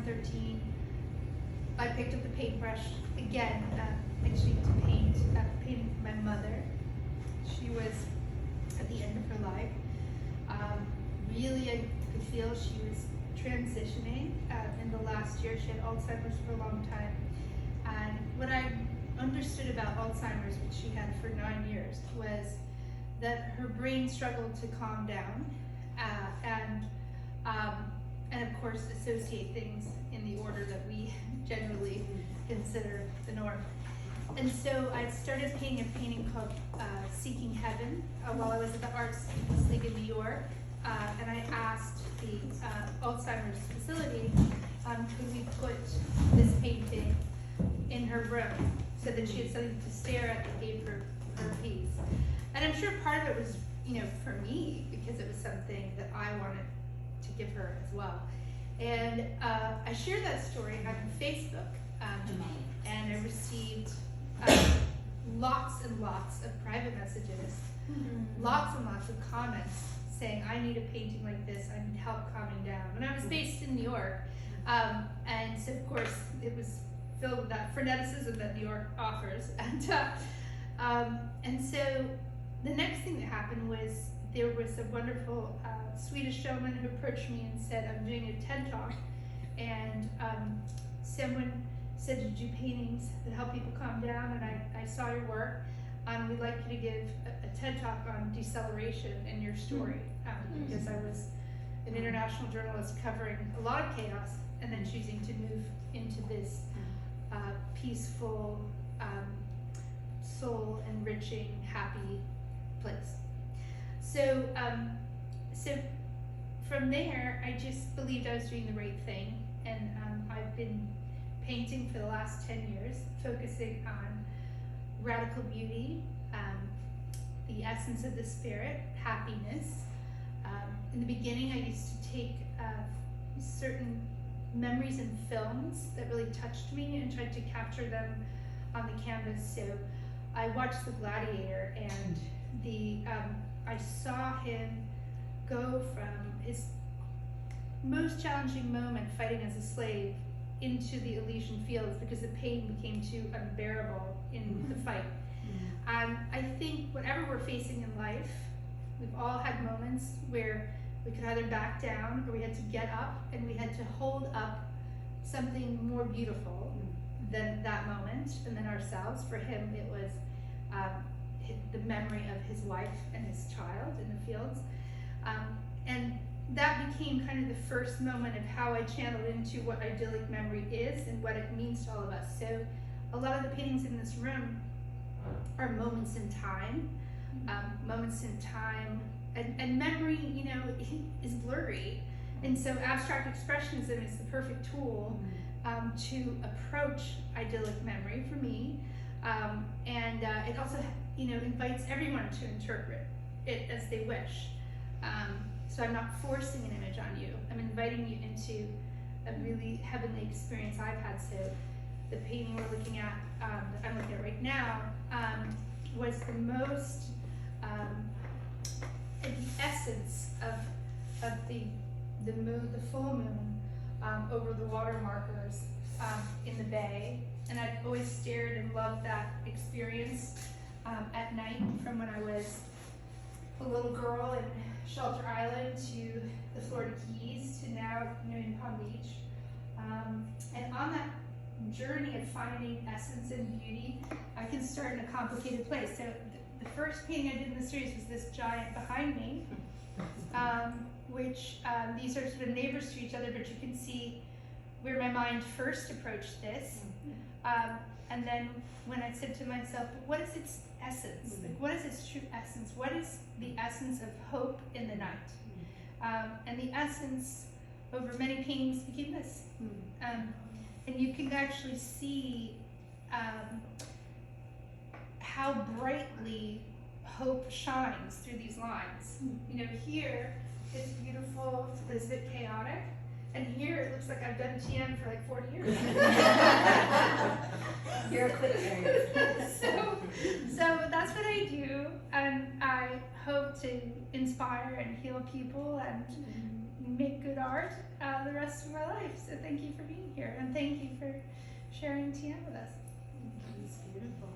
13, I picked up the paintbrush again, actually to paint, painting for my mother. She was at the end of her life. Really, I could feel she was transitioning in the last year. She had Alzheimer's for a long time. And what I understood about Alzheimer's, which she had for 9 years, was that her brain struggled to calm down and of course associate things in the order that we generally consider the norm. And so I started painting a painting called Seeking Heaven while I was at the Arts League in New York. And I asked the Alzheimer's facility, could we put this painting in her room so that she had something to stare at that gave her peace. And I'm sure part of it was, for me, because it was something that I wanted to give her as well. And I shared that story on Facebook, and I received lots and lots of private messages, lots and lots of comments saying, I need a painting like this, I need help calming down. And I was based in New York, and so of course it was filled with that freneticism that New York offers. And so the next thing that happened was there was a wonderful Swedish gentleman who approached me and said, I'm doing a TED Talk, and someone said to do paintings that help people calm down, and I saw your work. We'd like you to give a TED Talk on deceleration and your story, because I was an international journalist covering a lot of chaos and then choosing to move into this peaceful, soul-enriching, happy place. So from there, I just believed I was doing the right thing, and I've been painting for the last 10 years, focusing on radical beauty, the essence of the spirit, happiness. In the beginning, I used to take certain memories and films that really touched me and tried to capture them on the canvas. So I watched the Gladiator, and I saw him go from his most challenging moment fighting as a slave into the Elysian fields because the pain became too unbearable in the fight. I think whatever we're facing in life, we've all had moments where we could either back down or we had to get up and we had to hold up something more beautiful than that moment and than ourselves. For him, it was the memory of his wife and his child in the fields. And that became kind of the first moment of how I channeled into what idyllic memory is and what it means to all of us. So a lot of the paintings in this room are moments in time, and memory, is blurry. And so abstract expressionism is the perfect tool to approach idyllic memory for me. And it also, invites everyone to interpret it as they wish. So I'm not forcing an image on you. I'm inviting you into a really heavenly experience I've had. So the painting we're looking at, that I'm looking at right now, was the most, the essence of the moon, the full moon, over the water markers in the bay. And I've always stared and loved that experience at night, from when I was a little girl in Shelter Island to the Florida Keys to now in Palm Beach. And on that journey of finding essence and beauty, I can start in a complicated place. So the first painting I did in the series was this giant behind me, which these are sort of neighbors to each other, but you can see where my mind first approached this. And then when I said to myself, what is its essence? Like, what is its true essence? What is the essence of hope in the night? And the essence over many paintings became this. And you can actually see how brightly hope shines through these lines. Here it's beautiful, it's a bit chaotic. And here it looks like I've done TM for like 40 years. You're a quick so that's what I do, and I hope to inspire and heal people and make good art the rest of my life. So thank you for being here, and thank you for sharing TM with us. It's beautiful.